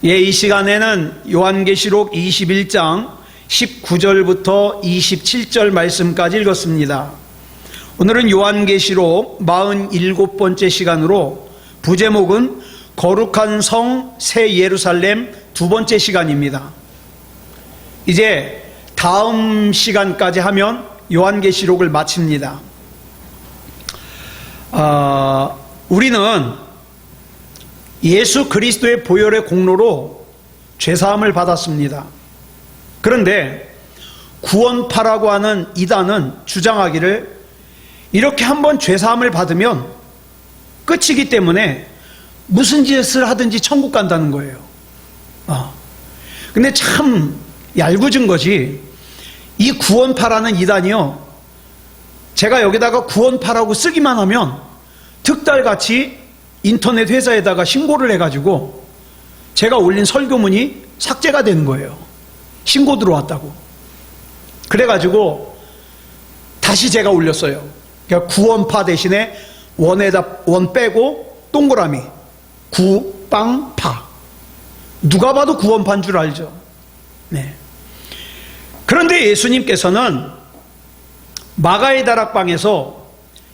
이 시간에는 요한계시록 21장 19절부터 27절 말씀까지 읽었습니다. 오늘은 요한계시록 47번째 시간으로 부제목은 거룩한 성 새 예루살렘 두 번째 시간입니다. 이제 다음 시간까지 하면 요한계시록을 마칩니다. 우리는 예수 그리스도의 보혈의 공로로 죄사함을 받았습니다. 그런데 구원파라고 하는 이단은 주장하기를 이렇게 한번 죄사함을 받으면 끝이기 때문에 무슨 짓을 하든지 천국 간다는 거예요. 근데 참 얄궂은 것이 이 구원파라는 이단이요, 제가 여기다가 구원파라고 쓰기만 하면 득달같이 인터넷 회사에다가 신고를 해가지고 제가 올린 설교문이 삭제가 되는 거예요. 신고 들어왔다고. 그래가지고 다시 제가 올렸어요. 그러니까 구원파 대신에 원 빼고 동그라미 구빵파. 누가 봐도 구원파인 줄 알죠. 네. 그런데 예수님께서는 마가의 다락방에서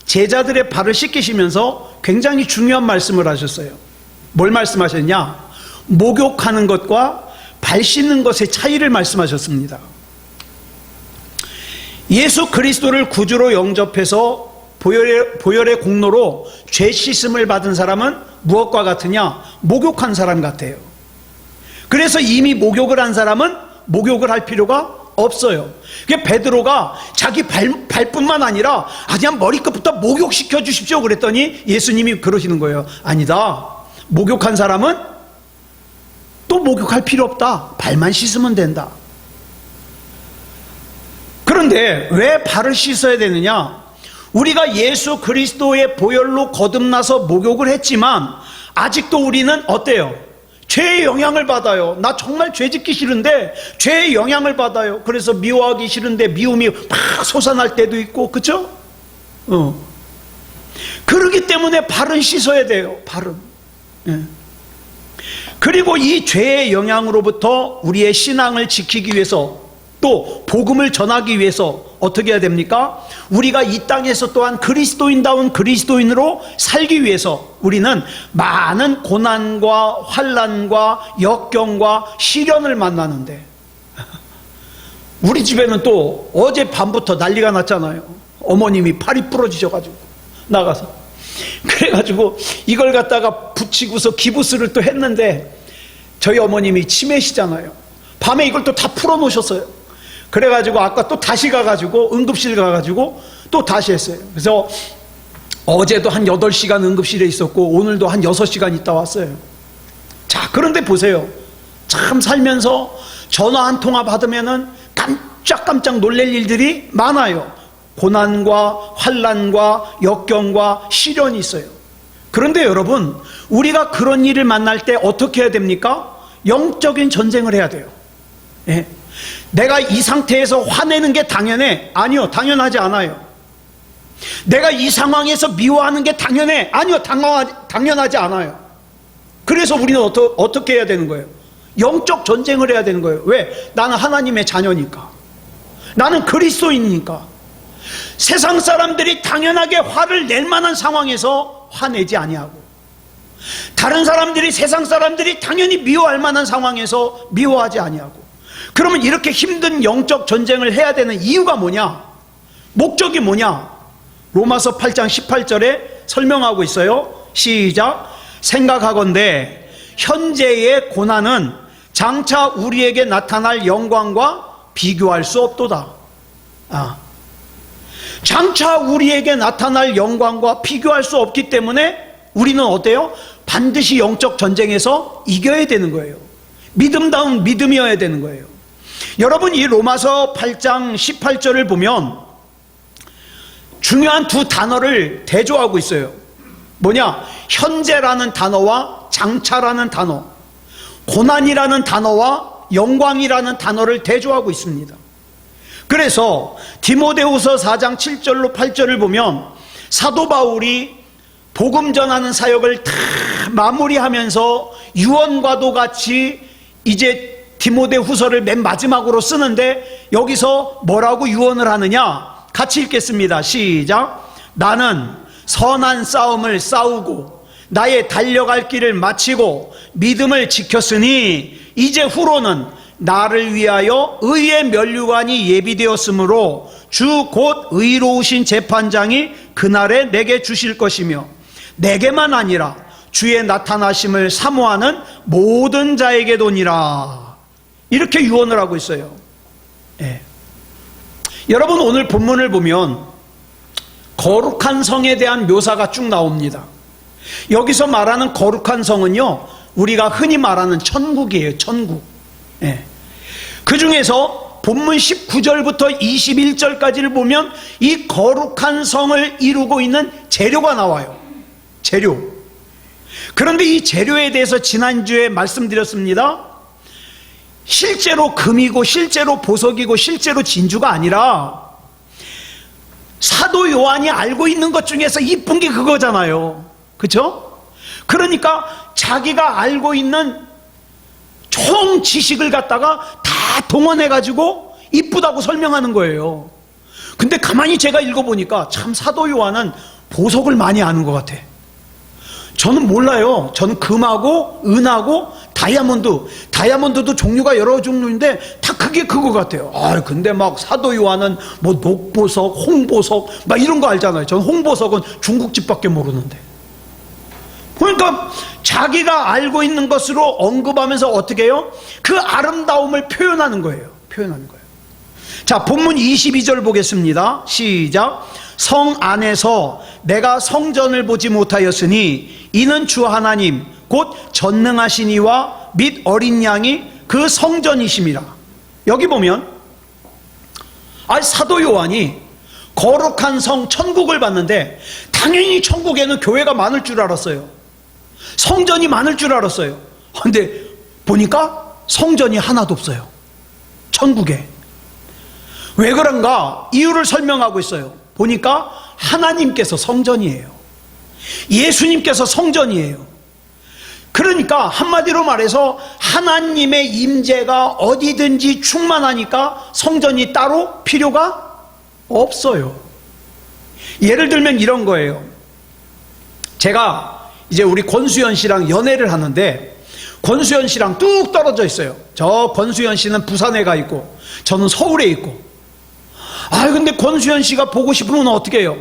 제자들의 발을 씻기시면서 굉장히 중요한 말씀을 하셨어요. 뭘 말씀하셨냐? 목욕하는 것과 발 씻는 것의 차이를 말씀하셨습니다. 예수 그리스도를 구주로 영접해서 보혈의 공로로 죄 씻음을 받은 사람은 무엇과 같으냐? 목욕한 사람 같아요. 그래서 이미 목욕을 한 사람은 목욕을 할 필요가 없어요. 베드로가 자기 발뿐만 아니라 그냥 머리끝부터 목욕시켜 주십시오 그랬더니 예수님이 그러시는 거예요. 아니다. 목욕한 사람은 또 목욕할 필요 없다. 발만 씻으면 된다. 그런데 왜 발을 씻어야 되느냐? 우리가 예수 그리스도의 보혈로 거듭나서 목욕을 했지만 아직도 우리는 어때요? 죄의 영향을 받아요. 나 정말 죄 짓기 싫은데 죄의 영향을 받아요. 그래서 미워하기 싫은데 미움이 막 솟아날 때도 있고, 그렇죠? 그러기 때문에 발은 씻어야 돼요. 발은. 그리고 이 죄의 영향으로부터 우리의 신앙을 지키기 위해서, 또 복음을 전하기 위해서 어떻게 해야 됩니까? 우리가 이 땅에서 또한 그리스도인다운 그리스도인으로 살기 위해서 우리는 많은 고난과 환난과 역경과 시련을 만나는데, 우리 집에는 또 어제 밤부터 난리가 났잖아요. 어머님이 팔이 부러지셔가지고 나가서, 그래가지고 이걸 갖다가 붙이고서 기부스를 또 했는데 저희 어머님이 치매시잖아요. 밤에 이걸 또 다 풀어놓으셨어요. 그래가지고 아까 또 다시 가가지고 응급실 가가지고 또 다시 했어요. 그래서 어제도 한 8시간 응급실에 있었고 오늘도 한 6시간 있다 왔어요. 자, 그런데 보세요. 참 살면서 전화 한 통화 받으면은 깜짝깜짝 놀랄 일들이 많아요. 고난과 환난과 역경과 시련이 있어요. 그런데 여러분, 우리가 그런 일을 만날 때 어떻게 해야 됩니까? 영적인 전쟁을 해야 돼요. 예. 내가 이 상태에서 화내는 게 당연해? 아니요, 당연하지 않아요. 내가 이 상황에서 미워하는 게 당연해? 아니요, 당연하지 않아요. 그래서 우리는 어떻게 해야 되는 거예요? 영적 전쟁을 해야 되는 거예요. 왜? 나는 하나님의 자녀니까. 나는 그리스도인이니까. 세상 사람들이 당연하게 화를 낼 만한 상황에서 화내지 아니하고, 다른 사람들이, 세상 사람들이 당연히 미워할 만한 상황에서 미워하지 아니하고. 그러면 이렇게 힘든 영적 전쟁을 해야 되는 이유가 뭐냐? 목적이 뭐냐? 로마서 8장 18절에 설명하고 있어요. 시작. 생각하건대 현재의 고난은 장차 우리에게 나타날 영광과 비교할 수 없도다. 장차 우리에게 나타날 영광과 비교할 수 없기 때문에 우리는 어때요? 반드시 영적 전쟁에서 이겨야 되는 거예요. 믿음다운 믿음이어야 되는 거예요. 여러분, 이 로마서 8장 18절을 보면 중요한 두 단어를 대조하고 있어요. 뭐냐? 현재라는 단어와 장차라는 단어, 고난이라는 단어와 영광이라는 단어를 대조하고 있습니다. 그래서 디모데후서 4장 7절로 8절을 보면 사도 바울이 복음 전하는 사역을 다 마무리하면서 유언과도 같이 이제 디모데 후서를 맨 마지막으로 쓰는데 여기서 뭐라고 유언을 하느냐? 같이 읽겠습니다. 시작. 나는 선한 싸움을 싸우고 나의 달려갈 길을 마치고 믿음을 지켰으니 이제 후로는 나를 위하여 의의 면류관이 예비되었으므로 주 곧 의로우신 재판장이 그날에 내게 주실 것이며 내게만 아니라 주의 나타나심을 사모하는 모든 자에게도니라. 이렇게 유언을 하고 있어요. 예. 여러분, 오늘 본문을 보면 거룩한 성에 대한 묘사가 쭉 나옵니다. 여기서 말하는 거룩한 성은요, 우리가 흔히 말하는 천국이에요. 천국. 예. 그 중에서 본문 19절부터 21절까지를 보면 이 거룩한 성을 이루고 있는 재료가 나와요. 재료. 그런데 이 재료에 대해서 지난주에 말씀드렸습니다. 실제로 금이고 실제로 보석이고 실제로 진주가 아니라 사도 요한이 알고 있는 것 중에서 이쁜 게 그거잖아요. 그렇죠? 그러니까 자기가 알고 있는 총 지식을 갖다가 다 동원해가지고 이쁘다고 설명하는 거예요. 근데 가만히 제가 읽어보니까 참 사도 요한은 보석을 많이 아는 것 같아. 저는 몰라요. 저는 금하고 은하고 다이아몬드도 종류가 여러 종류인데 다 그게 그거 같아요. 근데 막 사도 요한은 뭐 녹보석, 홍보석 막 이런 거 알잖아요. 저는 홍보석은 중국집밖에 모르는데. 그러니까 자기가 알고 있는 것으로 언급하면서 어떻게 해요? 그 아름다움을 표현하는 거예요. 표현하는 거예요. 자, 본문 22절 보겠습니다. 시작. 성 안에서 내가 성전을 보지 못하였으니 이는 주 하나님 곧 전능하신 이와 및 어린 양이 그 성전이심이라. 여기 보면 사도 요한이 거룩한 성 천국을 봤는데 당연히 천국에는 교회가 많을 줄 알았어요. 성전이 많을 줄 알았어요. 근데 보니까 성전이 하나도 없어요. 천국에. 왜 그런가? 이유를 설명하고 있어요. 보니까 하나님께서 성전이에요. 예수님께서 성전이에요. 그러니까 한마디로 말해서 하나님의 임재가 어디든지 충만하니까 성전이 따로 필요가 없어요. 예를 들면 이런 거예요. 제가 이제 우리 권수현 씨랑 연애를 하는데 권수현 씨랑 뚝 떨어져 있어요. 저 권수현 씨는 부산에 가 있고 저는 서울에 있고. 근데 권수현 씨가 보고 싶으면 어떻게 해요?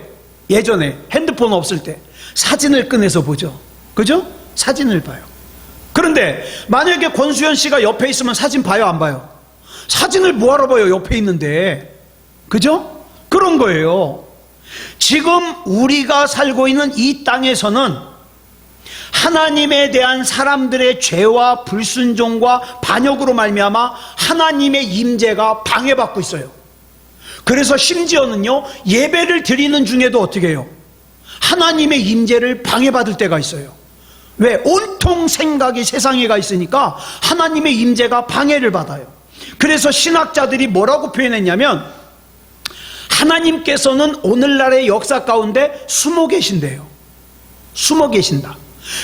예전에 핸드폰 없을 때 사진을 꺼내서 보죠. 그죠? 사진을 봐요. 그런데 만약에 권수현 씨가 옆에 있으면 사진 봐요, 안 봐요? 사진을 뭐하러 봐요, 옆에 있는데. 그죠? 그런 거예요. 지금 우리가 살고 있는 이 땅에서는 하나님에 대한 사람들의 죄와 불순종과 반역으로 말미암아 하나님의 임재가 방해받고 있어요. 그래서 심지어는요, 예배를 드리는 중에도 어떻게 해요? 하나님의 임재를 방해받을 때가 있어요. 왜? 온통 생각이 세상에 가 있으니까 하나님의 임재가 방해를 받아요. 그래서 신학자들이 뭐라고 표현했냐면 하나님께서는 오늘날의 역사 가운데 숨어 계신대요. 숨어 계신다.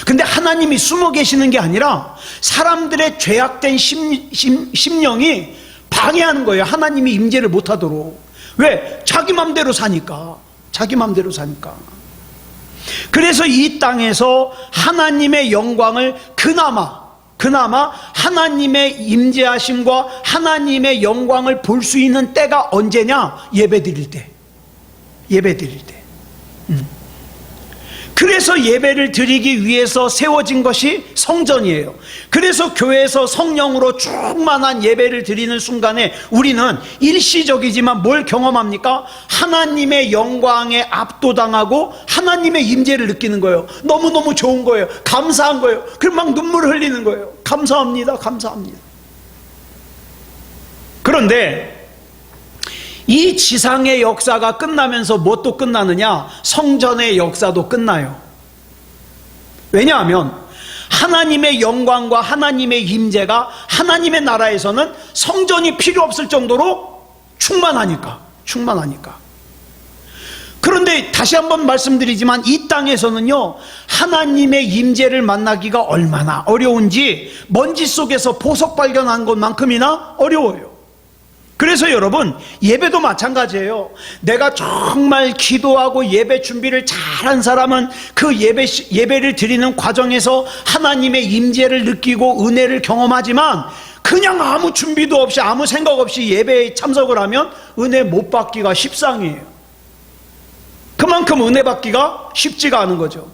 근데 하나님이 숨어 계시는 게 아니라 사람들의 죄악된 심령이 방해하는 거예요. 하나님이 임재를 못하도록. 왜? 자기 맘대로 사니까. 자기 맘대로 사니까. 그래서 이 땅에서 하나님의 영광을 그나마 하나님의 임재하심과 하나님의 영광을 볼 수 있는 때가 언제냐? 예배 드릴 때. 예배 드릴 때. 그래서 예배를 드리기 위해서 세워진 것이 성전이에요. 그래서 교회에서 성령으로 충만한 예배를 드리는 순간에 우리는 일시적이지만 뭘 경험합니까? 하나님의 영광에 압도당하고 하나님의 임재를 느끼는 거예요. 너무너무 좋은 거예요. 감사한 거예요. 그럼 막 눈물을 흘리는 거예요. 감사합니다. 감사합니다. 그런데 이 지상의 역사가 끝나면서 무엇도 끝나느냐? 성전의 역사도 끝나요. 왜냐하면 하나님의 영광과 하나님의 임재가 하나님의 나라에서는 성전이 필요 없을 정도로 충만하니까. 그런데 다시 한번 말씀드리지만 이 땅에서는요, 하나님의 임재를 만나기가 얼마나 어려운지 먼지 속에서 보석 발견한 것만큼이나 어려워요. 그래서 여러분, 예배도 마찬가지예요. 내가 정말 기도하고 예배 준비를 잘한 사람은 그 예배를 드리는 과정에서 하나님의 임재를 느끼고 은혜를 경험하지만, 그냥 아무 준비도 없이 아무 생각 없이 예배에 참석을 하면 은혜 못 받기가 십상이에요. 그만큼 은혜 받기가 쉽지가 않은 거죠.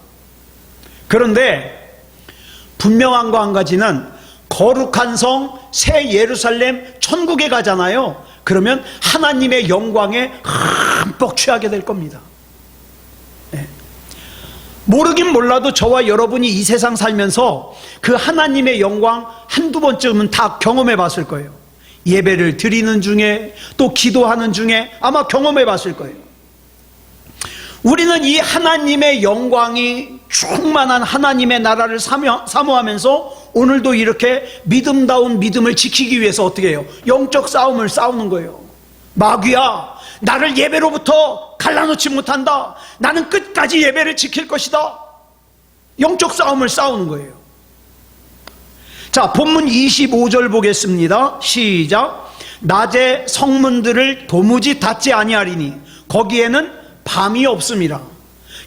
그런데 분명한 거 한 가지는, 거룩한 성 새 예루살렘 천국에 가잖아요. 그러면 하나님의 영광에 흠뻑 취하게 될 겁니다. 네. 모르긴 몰라도 저와 여러분이 이 세상 살면서 그 하나님의 영광 한두 번쯤은 다 경험해 봤을 거예요. 예배를 드리는 중에, 또 기도하는 중에 아마 경험해 봤을 거예요. 우리는 이 하나님의 영광이 충만한 하나님의 나라를 사모하면서 오늘도 이렇게 믿음다운 믿음을 지키기 위해서 어떻게 해요? 영적 싸움을 싸우는 거예요. 마귀야, 나를 예배로부터 갈라놓지 못한다. 나는 끝까지 예배를 지킬 것이다. 영적 싸움을 싸우는 거예요. 자, 본문 25절 보겠습니다. 시작. 낮에 성문들을 도무지 닫지 아니하리니 거기에는 밤이 없음이라.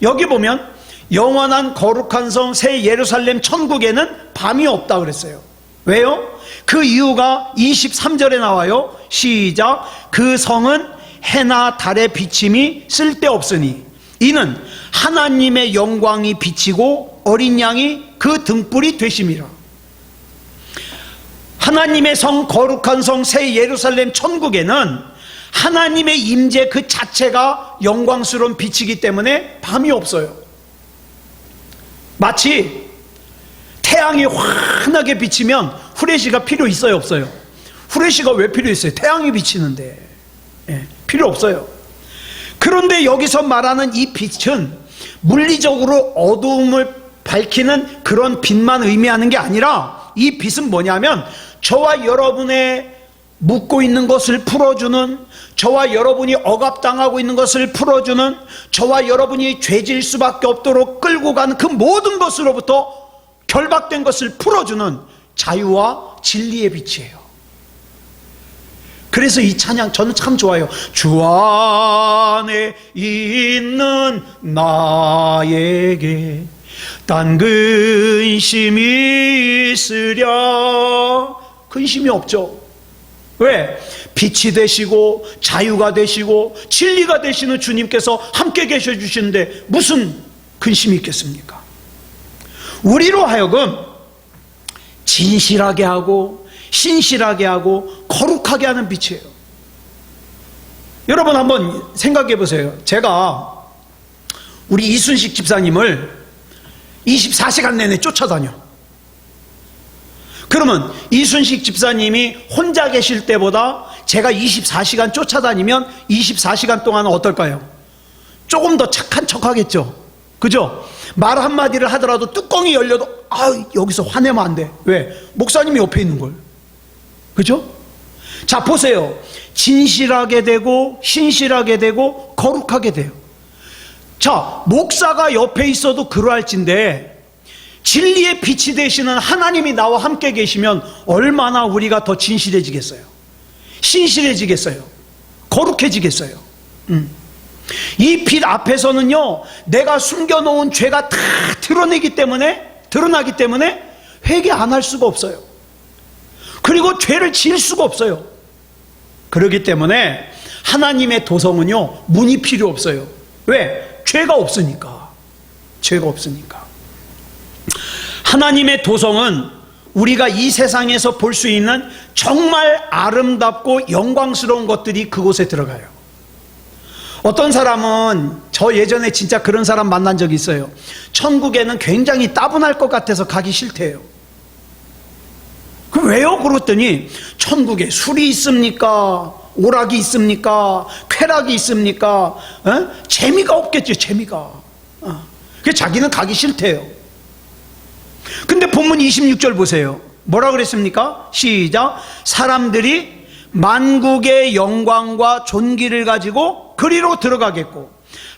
여기 보면 영원한 거룩한 성 새 예루살렘 천국에는 밤이 없다 그랬어요. 왜요? 그 이유가 23절에 나와요. 시작. 그 성은 해나 달의 비침이 쓸데없으니 이는 하나님의 영광이 비치고 어린 양이 그 등불이 되심이라. 하나님의 성, 거룩한 성 새 예루살렘 천국에는 하나님의 임재 그 자체가 영광스러운 빛이기 때문에 밤이 없어요. 마치 태양이 환하게 비치면 후레쉬가 필요 있어요, 없어요? 후레쉬가 왜 필요 있어요? 태양이 비치는데. 필요 없어요. 그런데 여기서 말하는 이 빛은 물리적으로 어두움을 밝히는 그런 빛만 의미하는 게 아니라, 이 빛은 뭐냐면 저와 여러분의 묻고 있는 것을 풀어주는, 저와 여러분이 억압당하고 있는 것을 풀어주는, 저와 여러분이 죄질 수밖에 없도록 끌고 가는 그 모든 것으로부터 결박된 것을 풀어주는 자유와 진리의 빛이에요. 그래서 이 찬양 저는 참 좋아요. 주 안에 있는 나에게 딴 근심이 있으랴. 근심이 없죠. 왜? 빛이 되시고 자유가 되시고 진리가 되시는 주님께서 함께 계셔 주시는데 무슨 근심이 있겠습니까? 우리로 하여금 진실하게 하고 신실하게 하고 거룩하게 하는 빛이에요. 여러분 한번 생각해 보세요. 제가 우리 이순식 집사님을 24시간 내내 쫓아다녀. 그러면 이순식 집사님이 혼자 계실 때보다 제가 24시간 쫓아다니면 24시간 동안은 어떨까요? 조금 더 착한 척 하겠죠. 그죠? 말 한마디를 하더라도 뚜껑이 열려도 여기서 화내면 안 돼. 왜? 목사님이 옆에 있는 걸. 그죠? 자, 보세요. 진실하게 되고 신실하게 되고 거룩하게 돼요. 자, 목사가 옆에 있어도 그러할진데 진리의 빛이 되시는 하나님이 나와 함께 계시면 얼마나 우리가 더 진실해지겠어요? 신실해지겠어요? 거룩해지겠어요? 이 빛 앞에서는요, 내가 숨겨놓은 죄가 다 드러나기 때문에 회개 안 할 수가 없어요. 그리고 죄를 지을 수가 없어요. 그렇기 때문에 하나님의 도성은요, 문이 필요 없어요. 왜? 죄가 없으니까. 죄가 없으니까. 하나님의 도성은 우리가 이 세상에서 볼 수 있는 정말 아름답고 영광스러운 것들이 그곳에 들어가요. 어떤 사람은, 저 예전에 진짜 그런 사람 만난 적이 있어요. 천국에는 굉장히 따분할 것 같아서 가기 싫대요. 그럼 왜요? 그랬더니 천국에 술이 있습니까? 오락이 있습니까? 쾌락이 있습니까? 재미가 없겠죠. 재미가. 그래서 자기는 가기 싫대요. 근데 본문 26절 보세요. 뭐라 그랬습니까? 시작. 사람들이 만국의 영광과 존귀를 가지고 그리로 들어가겠고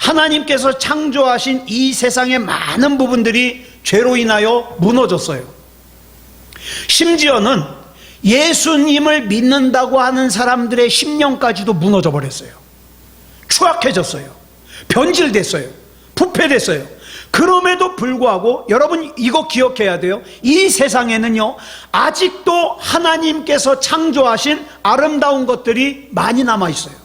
하나님께서 창조하신 이 세상의 많은 부분들이 죄로 인하여 무너졌어요. 심지어는 예수님을 믿는다고 하는 사람들의 심령까지도 무너져 버렸어요. 추악해졌어요. 변질됐어요. 부패됐어요. 그럼에도 불구하고 여러분 이거 기억해야 돼요. 이 세상에는요, 아직도 하나님께서 창조하신 아름다운 것들이 많이 남아 있어요.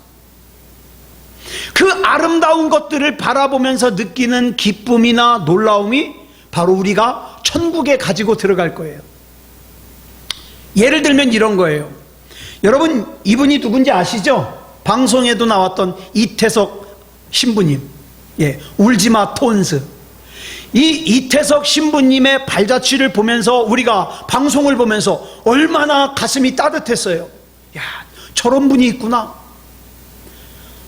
그 아름다운 것들을 바라보면서 느끼는 기쁨이나 놀라움이 바로 우리가 천국에 가지고 들어갈 거예요. 예를 들면 이런 거예요. 여러분 이분이 누군지 아시죠? 방송에도 나왔던 이태석 신부님, 울지마 톤스. 이 이태석 신부님의 발자취를 보면서 우리가 방송을 보면서 얼마나 가슴이 따뜻했어요. 야, 저런 분이 있구나.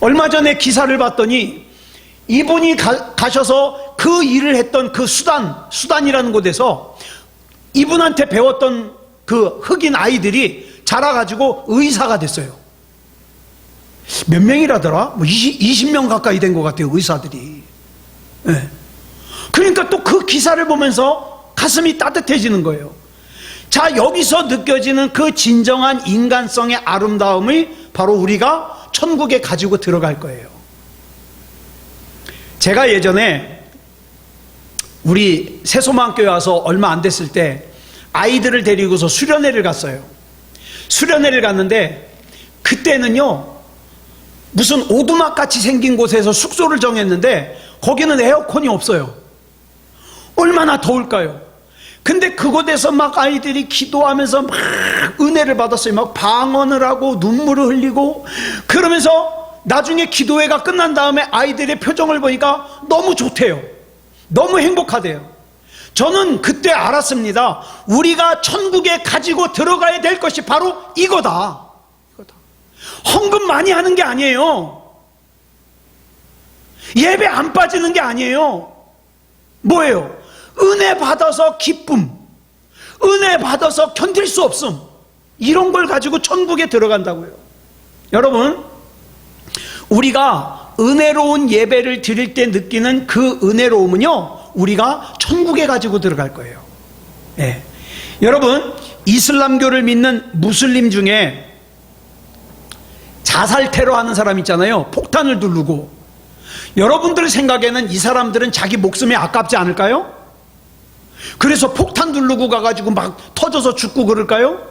얼마 전에 기사를 봤더니 이분이 가셔서 그 일을 했던 그 수단이라는 곳에서 이분한테 배웠던 그 흑인 아이들이 자라가지고 의사가 됐어요. 몇 명이라더라? 20명 가까이 된 것 같아요, 의사들이. 그러니까 또 그 기사를 보면서 가슴이 따뜻해지는 거예요. 자, 여기서 느껴지는 그 진정한 인간성의 아름다움을 바로 우리가 천국에 가지고 들어갈 거예요. 제가 예전에 우리 새소망교회 와서 얼마 안 됐을 때 아이들을 데리고서 수련회를 갔어요. 수련회를 갔는데 그때는요, 무슨 오두막같이 생긴 곳에서 숙소를 정했는데 거기는 에어컨이 없어요. 얼마나 더울까요? 근데 그곳에서 막 아이들이 기도하면서 막 은혜를 받았어요. 막 방언을 하고 눈물을 흘리고 그러면서 나중에 기도회가 끝난 다음에 아이들의 표정을 보니까 너무 좋대요. 너무 행복하대요. 저는 그때 알았습니다. 우리가 천국에 가지고 들어가야 될 것이 바로 이거다. 헌금 많이 하는 게 아니에요. 예배 안 빠지는 게 아니에요. 뭐예요? 은혜 받아서 기쁨, 은혜 받아서 견딜 수 없음, 이런 걸 가지고 천국에 들어간다고요. 여러분, 우리가 은혜로운 예배를 드릴 때 느끼는 그 은혜로움은요, 우리가 천국에 가지고 들어갈 거예요. 여러분, 이슬람교를 믿는 무슬림 중에 자살 테러 하는 사람 있잖아요. 폭탄을 두르고. 여러분들 생각에는 이 사람들은 자기 목숨이 아깝지 않을까요? 그래서 폭탄 두르고 가가지고 막 터져서 죽고 그럴까요?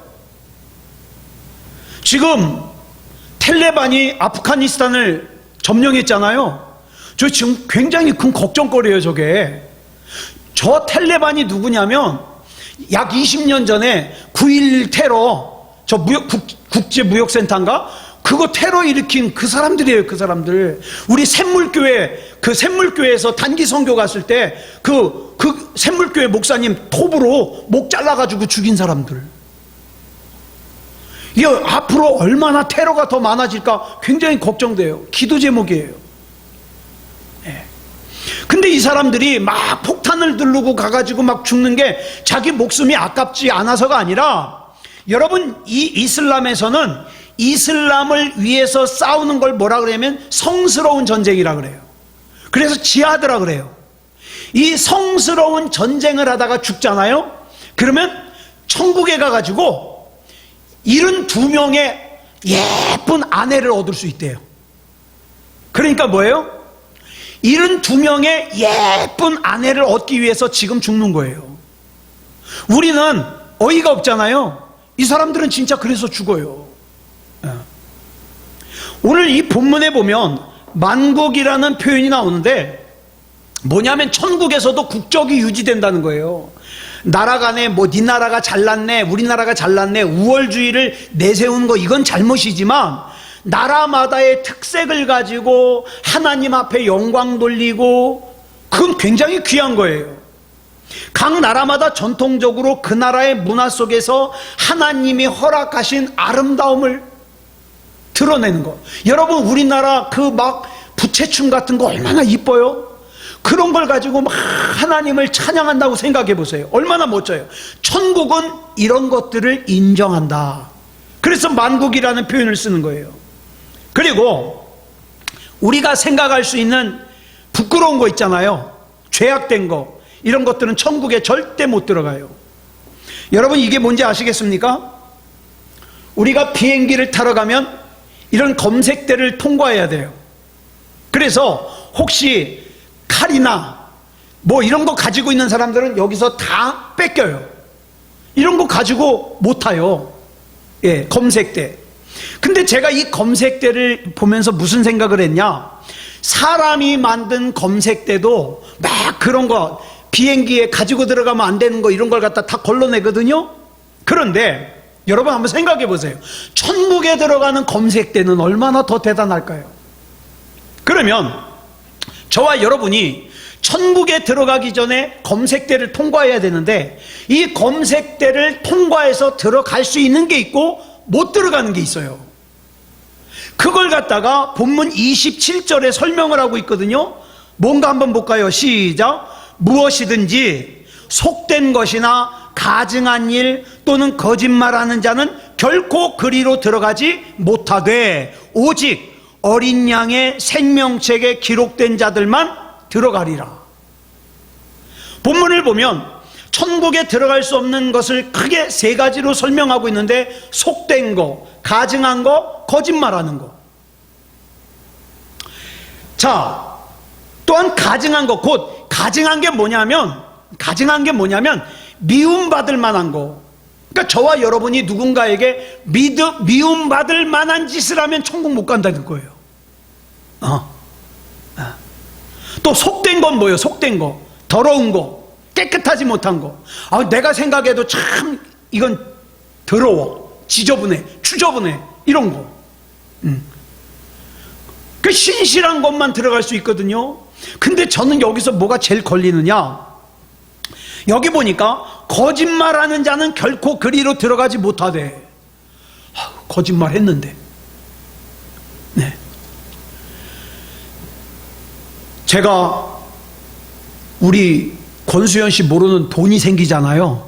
지금 텔레반이 아프가니스탄을 점령했잖아요. 저 지금 굉장히 큰 걱정거리예요, 저게. 저 텔레반이 누구냐면 약 20년 전에 9.11 테러, 저 국제무역센터인가? 그거 테러 일으킨 그 사람들이에요, 그 사람들. 우리 샘물교회, 그 샘물교회에서 단기 선교 갔을 때 그 샘물교회 목사님 톱으로 목 잘라가지고 죽인 사람들. 이게 앞으로 얼마나 테러가 더 많아질까 굉장히 걱정돼요. 기도 제목이에요. 근데 이 사람들이 막 폭탄을 두르고 가가지고 막 죽는 게 자기 목숨이 아깝지 않아서가 아니라, 여러분, 이 이슬람에서는 이슬람을 위해서 싸우는 걸 뭐라 그러냐면 성스러운 전쟁이라 그래요. 그래서 지하드라 그래요. 이 성스러운 전쟁을 하다가 죽잖아요. 그러면 천국에 가가지고 72명의 예쁜 아내를 얻을 수 있대요. 그러니까 뭐예요? 72명의 예쁜 아내를 얻기 위해서 지금 죽는 거예요. 우리는 어이가 없잖아요. 이 사람들은 진짜 그래서 죽어요. 오늘 이 본문에 보면 만국이라는 표현이 나오는데 뭐냐면 천국에서도 국적이 유지된다는 거예요. 나라 간에 뭐 네 나라가 잘났네, 우리나라가 잘났네, 우월주의를 내세우는 거, 이건 잘못이지만 나라마다의 특색을 가지고 하나님 앞에 영광 돌리고, 그건 굉장히 귀한 거예요. 각 나라마다 전통적으로 그 나라의 문화 속에서 하나님이 허락하신 아름다움을 드러내는 거. 여러분, 우리나라 그 막 부채춤 같은 거 얼마나 이뻐요? 그런 걸 가지고 막 하나님을 찬양한다고 생각해 보세요. 얼마나 멋져요. 천국은 이런 것들을 인정한다. 그래서 만국이라는 표현을 쓰는 거예요. 그리고 우리가 생각할 수 있는 부끄러운 거 있잖아요. 죄악된 거, 이런 것들은 천국에 절대 못 들어가요. 여러분, 이게 뭔지 아시겠습니까? 우리가 비행기를 타러 가면 이런 검색대를 통과해야 돼요. 그래서 혹시 칼이나 뭐 이런 거 가지고 있는 사람들은 여기서 다 뺏겨요. 이런 거 가지고 못 타요. 예, 검색대. 근데 제가 이 검색대를 보면서 무슨 생각을 했냐? 사람이 만든 검색대도 막 그런 거 비행기에 가지고 들어가면 안 되는 거 이런 걸 갖다 다 걸러내거든요. 그런데 여러분 한번 생각해 보세요. 천국에 들어가는 검색대는 얼마나 더 대단할까요? 그러면 저와 여러분이 천국에 들어가기 전에 검색대를 통과해야 되는데, 이 검색대를 통과해서 들어갈 수 있는 게 있고 못 들어가는 게 있어요. 그걸 갖다가 본문 27절에 설명을 하고 있거든요. 뭔가 한번 볼까요? 시작. 무엇이든지 속된 것이나 가증한 일 또는 거짓말하는 자는 결코 그리로 들어가지 못하되 오직 어린 양의 생명책에 기록된 자들만 들어가리라. 본문을 보면 천국에 들어갈 수 없는 것을 크게 세 가지로 설명하고 있는데, 속된 거, 가증한 거, 거짓말하는 거. 자, 또한 가증한 거, 곧 가증한 게 뭐냐면 미움받을 만한 거. 그러니까 저와 여러분이 누군가에게 미움받을 만한 짓을 하면 천국 못 간다는 거예요. 또 속된 건 뭐예요? 속된 거, 더러운 거, 깨끗하지 못한 거. 내가 생각해도 참 이건 더러워, 지저분해, 추저분해, 이런 거. 그 신실한 것만 들어갈 수 있거든요. 근데 저는 여기서 뭐가 제일 걸리느냐? 여기 보니까 거짓말하는 자는 결코 그리로 들어가지 못하되. 거짓말 했는데. 네. 제가 우리 권수현 씨 모르는 돈이 생기잖아요.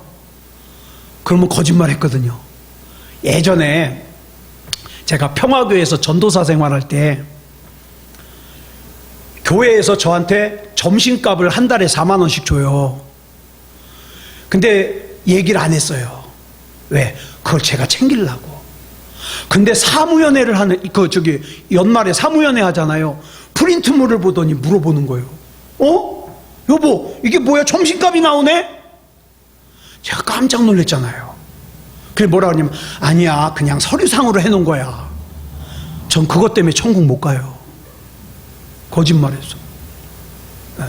그러면 거짓말 했거든요. 예전에 제가 평화교회에서 전도사 생활할 때 교회에서 저한테 점심값을 한 달에 4만 원씩 줘요. 근데 얘기를 안 했어요. 왜? 그걸 제가 챙기려고. 근데 사무연회를 하는, 연말에 사무연회 하잖아요. 프린트물을 보더니 물어보는 거예요. 여보, 이게 뭐야? 점심값이 나오네? 제가 깜짝 놀랐잖아요. 그래 뭐라 그러냐면, 아니야, 그냥 서류상으로 해놓은 거야. 전 그것 때문에 천국 못 가요. 거짓말했어. 네.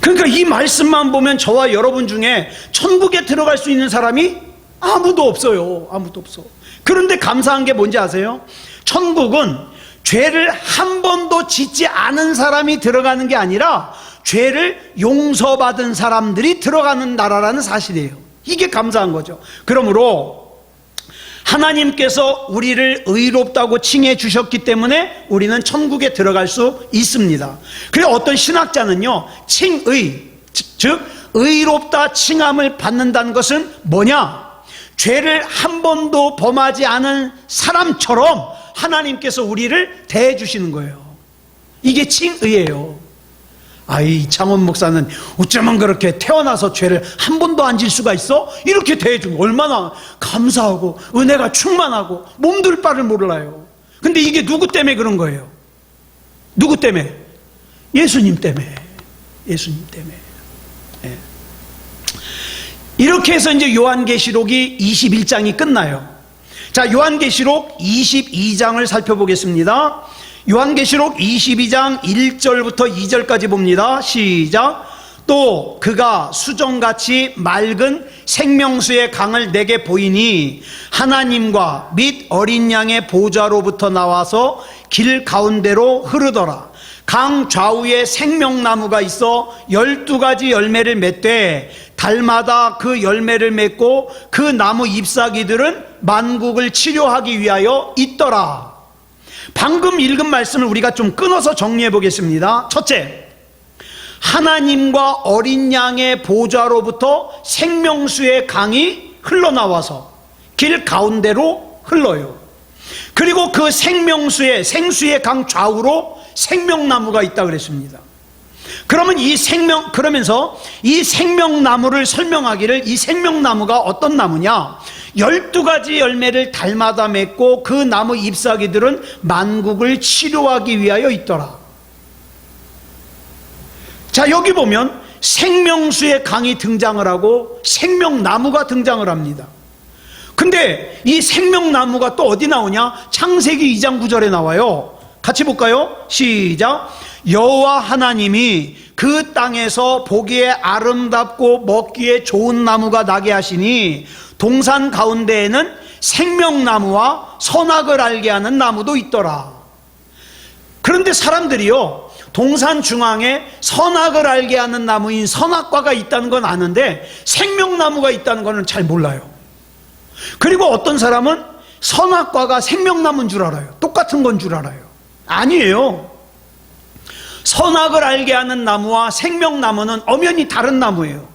그러니까 이 말씀만 보면 저와 여러분 중에 천국에 들어갈 수 있는 사람이 아무도 없어요. 아무도 없어. 그런데 감사한 게 뭔지 아세요? 천국은 죄를 한 번도 짓지 않은 사람이 들어가는 게 아니라 죄를 용서받은 사람들이 들어가는 나라라는 사실이에요. 이게 감사한 거죠. 그러므로 하나님께서 우리를 의롭다고 칭해 주셨기 때문에 우리는 천국에 들어갈 수 있습니다. 그래서 어떤 신학자는요, 칭의, 즉 의롭다 칭함을 받는다는 것은 뭐냐? 죄를 한 번도 범하지 않은 사람처럼 하나님께서 우리를 대해 주시는 거예요. 이게 칭의예요. 이창원 목사는 어쩌면 그렇게 태어나서 죄를 한 번도 안 질 수가 있어? 이렇게 대해주면 얼마나 감사하고 은혜가 충만하고 몸둘 바를 몰라요. 근데 이게 누구 때문에 그런 거예요? 누구 때문에? 예수님 때문에. 예수님 때문에. 네. 이렇게 해서 이제 요한계시록이 21장이 끝나요. 자, 요한계시록 22장을 살펴보겠습니다. 요한계시록 22장 1절부터 2절까지 봅니다. 시작. 또 그가 수정같이 맑은 생명수의 강을 내게 보이니 하나님과 및 어린 양의 보좌로부터 나와서 길 가운데로 흐르더라. 강 좌우에 생명나무가 있어 12가지 열매를 맺되 달마다 그 열매를 맺고 그 나무 잎사귀들은 만국을 치료하기 위하여 있더라. 방금 읽은 말씀을 우리가 좀 끊어서 정리해 보겠습니다. 첫째, 하나님과 어린 양의 보좌로부터 생명수의 강이 흘러나와서 길 가운데로 흘러요. 그리고 그 생수의 강 좌우로 생명나무가 있다 그랬습니다. 그러면서 이 생명나무를 설명하기를, 이 생명나무가 어떤 나무냐? 12가지 열매를 달마다 맺고 그 나무 잎사귀들은 만국을 치료하기 위하여 있더라. 자, 여기 보면 생명수의 강이 등장을 하고 생명나무가 등장을 합니다. 근데 이 생명나무가 또 어디 나오냐? 창세기 2장 9절에 나와요. 같이 볼까요? 시작. 여호와 하나님이 그 땅에서 보기에 아름답고 먹기에 좋은 나무가 나게 하시니 동산 가운데에는 생명나무와 선악을 알게 하는 나무도 있더라. 그런데 사람들이요, 동산 중앙에 선악을 알게 하는 나무인 선악과가 있다는 건 아는데 생명나무가 있다는 건 잘 몰라요. 그리고 어떤 사람은 선악과가 생명나무인 줄 알아요. 똑같은 건 줄 알아요. 아니에요. 선악을 알게 하는 나무와 생명나무는 엄연히 다른 나무예요.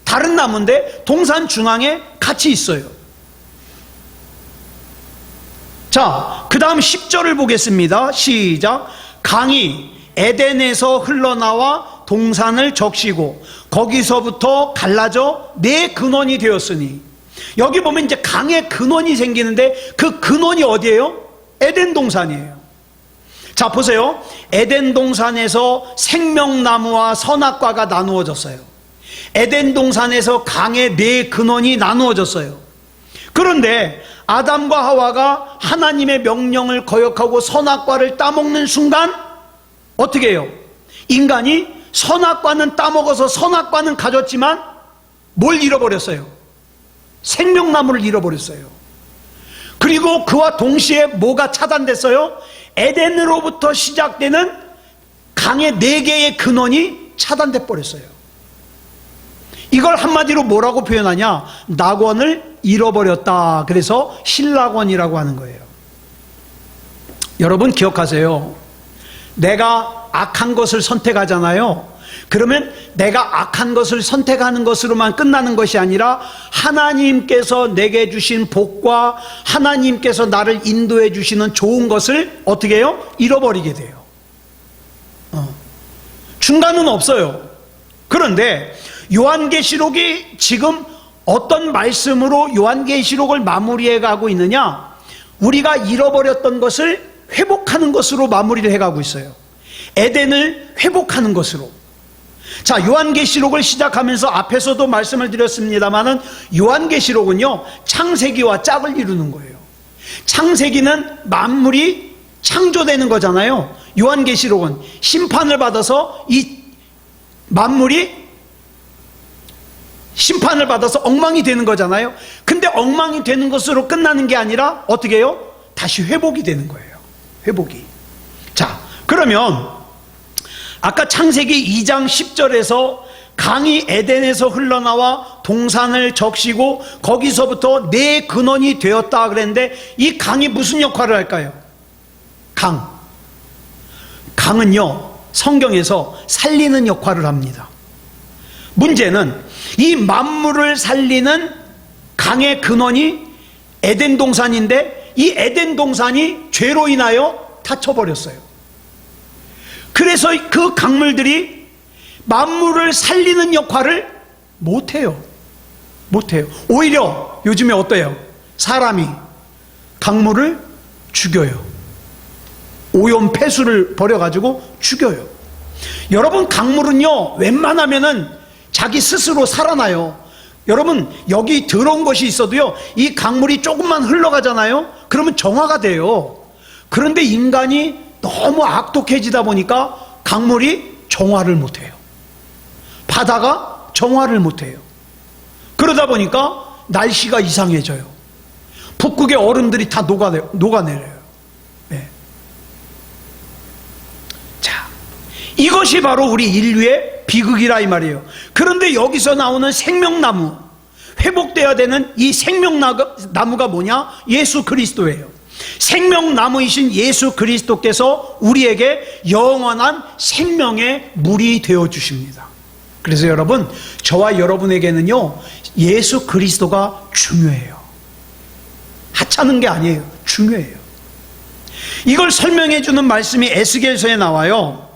다른 나무인데 동산 중앙에 같이 있어요. 자, 그 다음 10절을 보겠습니다. 시작. 강이 에덴에서 흘러나와 동산을 적시고 거기서부터 갈라져 네 근원이 되었으니, 여기 보면 이제 강의 근원이 생기는데 그 근원이 어디예요? 에덴 동산이에요. 자, 보세요. 에덴 동산에서 생명나무와 선악과가 나누어졌어요. 에덴 동산에서 강의 네 근원이 나누어졌어요. 그런데 아담과 하와가 하나님의 명령을 거역하고 선악과를 따먹는 순간 어떻게 해요? 인간이 선악과는 따먹어서 선악과는 가졌지만 뭘 잃어버렸어요? 생명나무를 잃어버렸어요. 그리고 그와 동시에 뭐가 차단됐어요? 에덴으로부터 시작되는 강의 4개의 근원이 차단돼 버렸어요. 이걸 한마디로 뭐라고 표현하냐? 낙원을 잃어버렸다. 그래서 신락원이라고 하는 거예요. 여러분 기억하세요. 내가 악한 것을 선택하잖아요. 그러면 내가 악한 것을 선택하는 것으로만 끝나는 것이 아니라 하나님께서 내게 주신 복과 하나님께서 나를 인도해 주시는 좋은 것을 어떻게 해요? 잃어버리게 돼요. 중간은 없어요. 그런데 요한계시록이 지금 어떤 말씀으로 요한계시록을 마무리해 가고 있느냐? 우리가 잃어버렸던 것을 회복하는 것으로 마무리를 해가고 있어요. 에덴을 회복하는 것으로. 자, 요한계시록을 시작하면서 앞에서도 말씀을 드렸습니다만은 요한계시록은요, 창세기와 짝을 이루는 거예요. 창세기는 만물이 창조되는 거잖아요. 요한계시록은 심판을 받아서 이 만물이 심판을 받아서 엉망이 되는 거잖아요. 근데 엉망이 되는 것으로 끝나는 게 아니라 어떻게 해요? 다시 회복이 되는 거예요. 회복이. 자, 그러면 아까 창세기 2장 10절에서 강이 에덴에서 흘러나와 동산을 적시고 거기서부터 네 근원이 되었다 그랬는데, 이 강이 무슨 역할을 할까요? 강은요, 성경에서 살리는 역할을 합니다. 문제는 이 만물을 살리는 강의 근원이 에덴 동산인데 이 에덴 동산이 죄로 인하여 닫혀버렸어요. 그래서 그 강물들이 만물을 살리는 역할을 못해요. 오히려 요즘에 어때요? 사람이 강물을 죽여요. 오염 폐수를 버려가지고 죽여요. 여러분, 강물은요, 웬만하면은 자기 스스로 살아나요. 여러분, 여기 더러운 것이 있어도요, 이 강물이 조금만 흘러가잖아요. 그러면 정화가 돼요. 그런데 인간이 너무 악독해지다 보니까 강물이 정화를 못해요. 바다가 정화를 못해요. 그러다 보니까 날씨가 이상해져요. 북극의 얼음들이 다 녹아내려요. 네. 자, 이것이 바로 우리 인류의 비극이라 이 말이에요. 그런데 여기서 나오는 생명나무, 회복되어야 되는 이 생명나무가 뭐냐? 예수 그리스도예요. 생명나무이신 예수 그리스도께서 우리에게 영원한 생명의 물이 되어 주십니다. 그래서 여러분, 저와 여러분에게는요, 예수 그리스도가 중요해요. 하찮은 게 아니에요. 중요해요. 이걸 설명해 주는 말씀이 에스겔서에 나와요.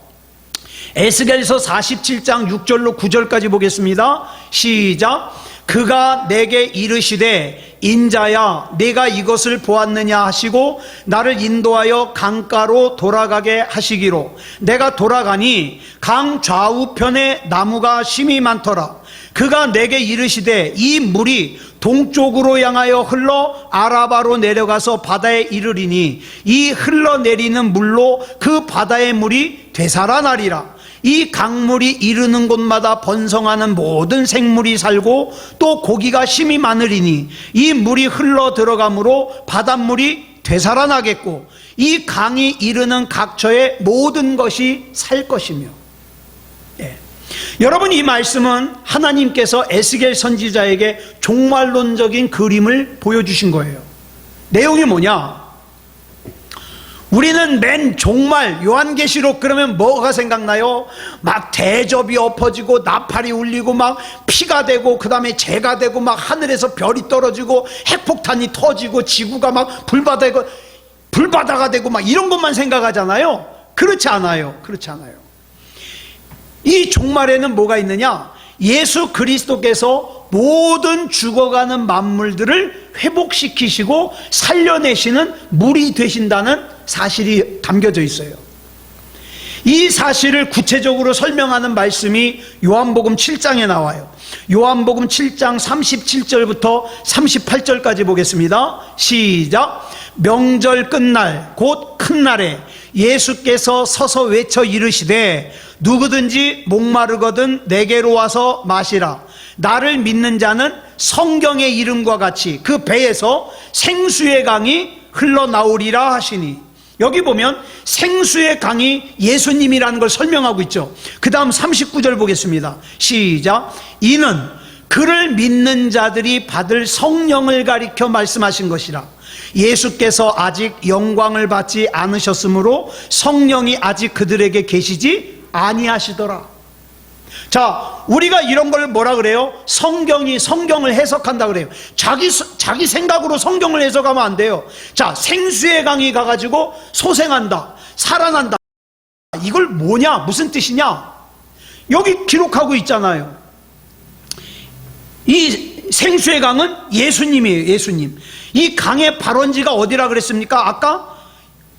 에스겔서 47장 6절로 9절까지 보겠습니다. 시작. 그가 내게 이르시되 인자야 내가 이것을 보았느냐 하시고 나를 인도하여 강가로 돌아가게 하시기로 내가 돌아가니 강 좌우편에 나무가 심이 많더라. 그가 내게 이르시되 이 물이 동쪽으로 향하여 흘러 아라바로 내려가서 바다에 이르리니 이 흘러내리는 물로 그 바다의 물이 되살아나리라. 이 강물이 이르는 곳마다 번성하는 모든 생물이 살고 또 고기가 심이 많으리니 이 물이 흘러 들어가므로 바닷물이 되살아나겠고 이 강이 이르는 각처의 모든 것이 살 것이며. 여러분, 이 말씀은 하나님께서 에스겔 선지자에게 종말론적인 그림을 보여주신 거예요. 내용이 뭐냐? 우리는 맨 종말 요한계시록 그러면 뭐가 생각나요? 막 대접이 엎어지고 나팔이 울리고 막 피가 되고 그 다음에 재가 되고 막 하늘에서 별이 떨어지고 핵폭탄이 터지고 지구가 막 불바다가 되고 막 이런 것만 생각하잖아요. 그렇지 않아요. 그렇지 않아요. 이 종말에는 뭐가 있느냐? 예수 그리스도께서 모든 죽어가는 만물들을 회복시키시고 살려내시는 물이 되신다는 사실이 담겨져 있어요. 이 사실을 구체적으로 설명하는 말씀이 요한복음 7장에 나와요. 요한복음 7장 37절부터 38절까지 보겠습니다. 시작. 명절 끝날 곧 큰 날에 예수께서 서서 외쳐 이르시되 누구든지 목마르거든 내게로 와서 마시라. 나를 믿는 자는 성경의 이름과 같이 그 배에서 생수의 강이 흘러나오리라 하시니. 여기 보면 생수의 강이 예수님이라는 걸 설명하고 있죠. 그 다음 39절 보겠습니다. 시작. 이는 그를 믿는 자들이 받을 성령을 가리켜 말씀하신 것이라. 예수께서 아직 영광을 받지 않으셨으므로 성령이 아직 그들에게 계시지 아니하시더라. 자, 우리가 이런 걸 뭐라 그래요? 성경을 해석한다 그래요. 자기 생각으로 성경을 해석하면 안 돼요. 자, 생수의 강이 가가지고 소생한다, 살아난다. 이걸 뭐냐? 무슨 뜻이냐? 여기 기록하고 있잖아요. 이 생수의 강은 예수님이에요. 예수님. 이 강의 발원지가 어디라 그랬습니까? 아까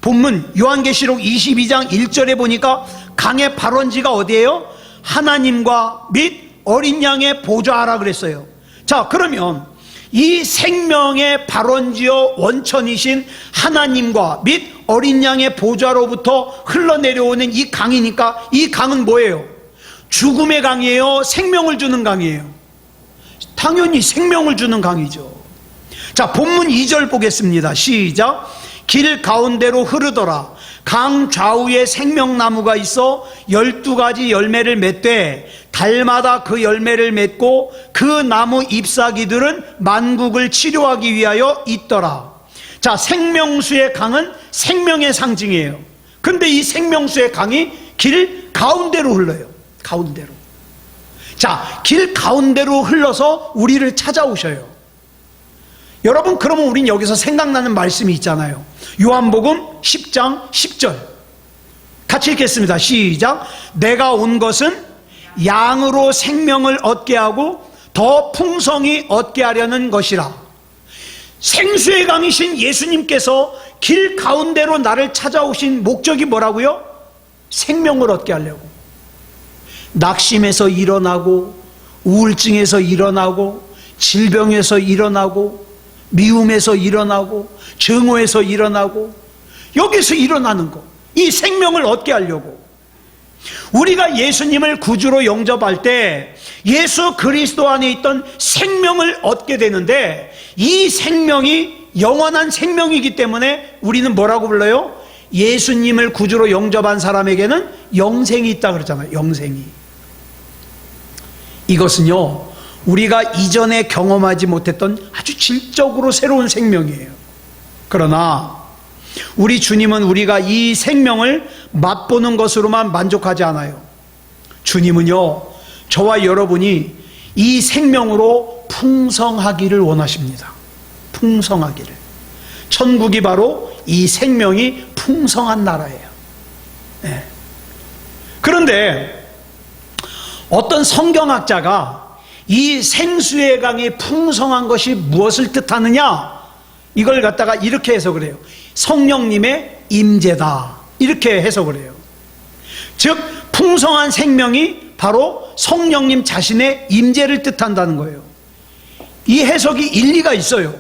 본문 요한계시록 22장 1절에 보니까 강의 발원지가 어디예요? 하나님과 및 어린 양의 보좌라 그랬어요. 자, 그러면 이 생명의 발원지요 원천이신 하나님과 및 어린 양의 보좌로부터 흘러내려오는 이 강이니까 이 강은 뭐예요? 죽음의 강이에요? 생명을 주는 강이에요? 당연히 생명을 주는 강이죠. 자, 본문 2절 보겠습니다. 시작. 길 가운데로 흐르더라. 강 좌우에 생명나무가 있어 12가지 열매를 맺되 달마다 그 열매를 맺고 그 나무 잎사귀들은 만국을 치료하기 위하여 있더라. 자, 생명수의 강은 생명의 상징이에요. 근데 이 생명수의 강이 길 가운데로 흘러요. 가운데로. 자, 길 가운데로 흘러서 우리를 찾아오셔요. 여러분, 그러면 우린 여기서 생각나는 말씀이 있잖아요. 요한복음 10장 10절 같이 읽겠습니다. 시작. 내가 온 것은 양으로 생명을 얻게 하고 더 풍성히 얻게 하려는 것이라. 생수의 강이신 예수님께서 길 가운데로 나를 찾아오신 목적이 뭐라고요? 생명을 얻게 하려고. 낙심에서 일어나고 우울증에서 일어나고 질병에서 일어나고 미움에서 일어나고 증오에서 일어나고 여기서 일어나는 거, 이 생명을 얻게 하려고. 우리가 예수님을 구주로 영접할 때 예수 그리스도 안에 있던 생명을 얻게 되는데 이 생명이 영원한 생명이기 때문에 우리는 뭐라고 불러요? 예수님을 구주로 영접한 사람에게는 영생이 있다 그러잖아요. 영생이. 이것은요, 우리가 이전에 경험하지 못했던 아주 질적으로 새로운 생명이에요. 그러나 우리 주님은 우리가 이 생명을 맛보는 것으로만 만족하지 않아요. 주님은요, 저와 여러분이 이 생명으로 풍성하기를 원하십니다. 풍성하기를. 천국이 바로 이 생명이 풍성한 나라예요. 네. 그런데 어떤 성경학자가 이 생수의 강이 풍성한 것이 무엇을 뜻하느냐, 이걸 갖다가 이렇게 해석을 해요. 성령님의 임재다, 이렇게 해석을 해요. 즉 풍성한 생명이 바로 성령님 자신의 임재를 뜻한다는 거예요. 이 해석이 일리가 있어요.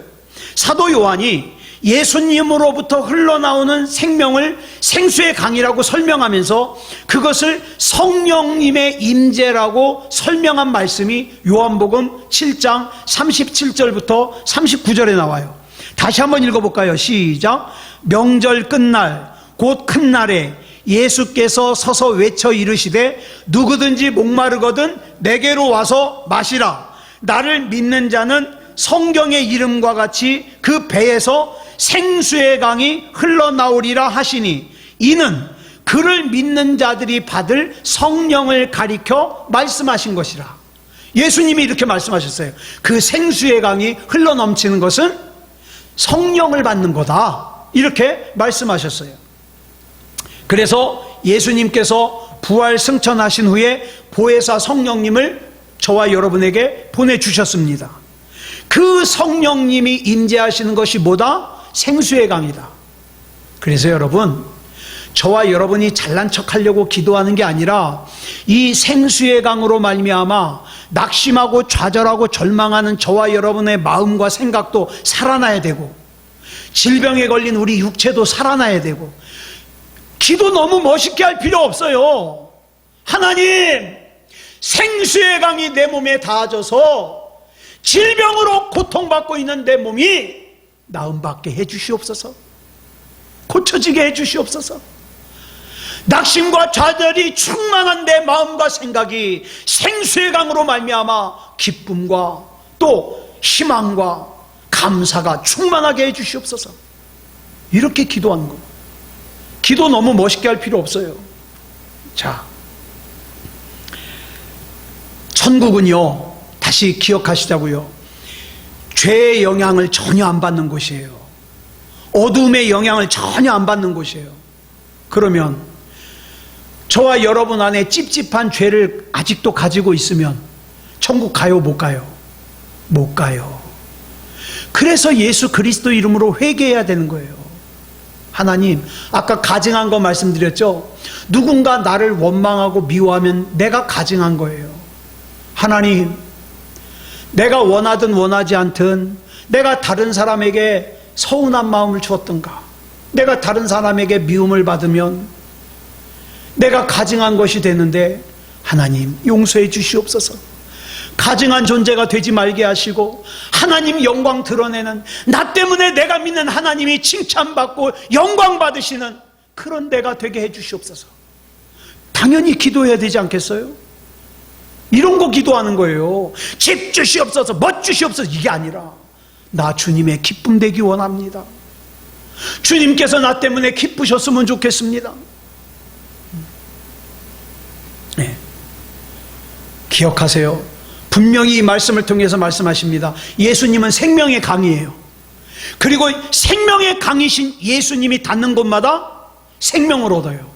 사도 요한이 예수님으로부터 흘러나오는 생명을 생수의 강이라고 설명하면서 그것을 성령님의 임재라고 설명한 말씀이 요한복음 7장 37절부터 39절에 나와요. 다시 한번 읽어볼까요? 시작. 명절 끝날 곧 큰 날에 예수께서 서서 외쳐 이르시되 누구든지 목마르거든 내게로 와서 마시라. 나를 믿는 자는 성경의 이름과 같이 그 배에서 생수의 강이 흘러나오리라 하시니, 이는 그를 믿는 자들이 받을 성령을 가리켜 말씀하신 것이라. 예수님이 이렇게 말씀하셨어요. 그 생수의 강이 흘러넘치는 것은 성령을 받는 거다, 이렇게 말씀하셨어요. 그래서 예수님께서 부활 승천하신 후에 보혜사 성령님을 저와 여러분에게 보내주셨습니다. 그 성령님이 임재하시는 것이 뭐다? 생수의 강이다. 그래서 여러분, 저와 여러분이 잘난 척하려고 기도하는 게 아니라 이 생수의 강으로 말미암아 낙심하고 좌절하고 절망하는 저와 여러분의 마음과 생각도 살아나야 되고, 질병에 걸린 우리 육체도 살아나야 되고, 기도 너무 멋있게 할 필요 없어요. 하나님, 생수의 강이 내 몸에 닿아져서 질병으로 고통받고 있는 내 몸이 나음받게 해주시옵소서. 고쳐지게 해주시옵소서. 낙심과 좌절이 충만한 내 마음과 생각이 생수의 강으로 말미암아 기쁨과 또 희망과 감사가 충만하게 해주시옵소서. 이렇게 기도하는 거. 기도 너무 멋있게 할 필요 없어요. 자, 천국은요, 다시 기억하시자고요, 죄의 영향을 전혀 안 받는 곳이에요. 어둠의 영향을 전혀 안 받는 곳이에요. 그러면 저와 여러분 안에 찝찝한 죄를 아직도 가지고 있으면 천국 가요, 못 가요? 못 가요. 그래서 예수 그리스도 이름으로 회개해야 되는 거예요. 하나님, 아까 가증한 거 말씀드렸죠? 누군가 나를 원망하고 미워하면 내가 가증한 거예요. 하나님, 내가 원하든 원하지 않든 내가 다른 사람에게 서운한 마음을 주었던가, 내가 다른 사람에게 미움을 받으면 내가 가증한 것이 되는데 하나님 용서해 주시옵소서. 가증한 존재가 되지 말게 하시고 하나님 영광 드러내는, 나 때문에 내가 믿는 하나님이 칭찬받고 영광 받으시는 그런 내가 되게 해 주시옵소서. 당연히 기도해야 되지 않겠어요? 이런 거 기도하는 거예요. 집 주시옵소서, 멋 주시옵소서, 이게 아니라 나 주님의 기쁨 되기 원합니다. 주님께서 나 때문에 기쁘셨으면 좋겠습니다. 네. 기억하세요. 분명히 이 말씀을 통해서 말씀하십니다. 예수님은 생명의 강이에요. 그리고 생명의 강이신 예수님이 닿는 곳마다 생명을 얻어요.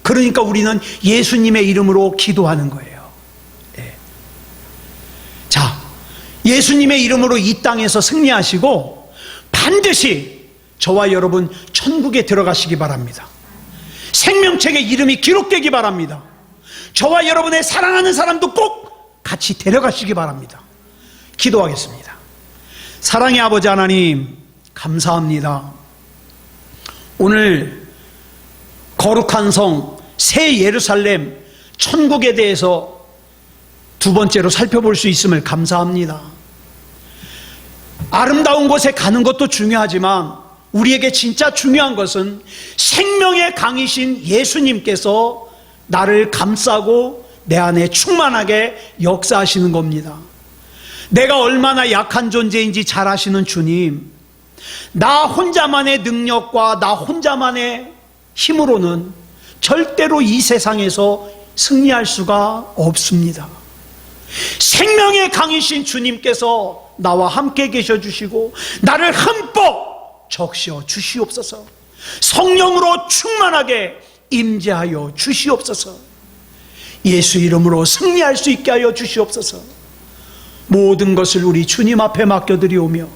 그러니까 우리는 예수님의 이름으로 기도하는 거예요. 네. 자, 예수님의 이름으로 이 땅에서 승리하시고 반드시 저와 여러분 천국에 들어가시기 바랍니다. 생명책에 이름이 기록되기 바랍니다. 저와 여러분의 사랑하는 사람도 꼭 같이 데려가시기 바랍니다. 기도하겠습니다. 사랑의 아버지 하나님, 감사합니다. 오늘 거룩한 성 새 예루살렘 천국에 대해서 두 번째로 살펴볼 수 있음을 감사합니다. 아름다운 곳에 가는 것도 중요하지만 우리에게 진짜 중요한 것은 생명의 강이신 예수님께서 나를 감싸고 내 안에 충만하게 역사하시는 겁니다. 내가 얼마나 약한 존재인지 잘 아시는 주님, 나 혼자만의 능력과 나 혼자만의 힘으로는 절대로 이 세상에서 승리할 수가 없습니다. 생명의 강이신 주님께서 나와 함께 계셔 주시고 나를 흠뻑 적셔 주시옵소서. 성령으로 충만하게 임재하여 주시옵소서. 예수 이름으로 승리할 수 있게 하여 주시옵소서. 모든 것을 우리 주님 앞에 맡겨드리오며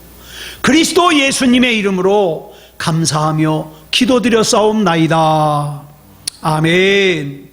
그리스도 예수님의 이름으로 감사하며 기도드려 싸움나이다. 아멘.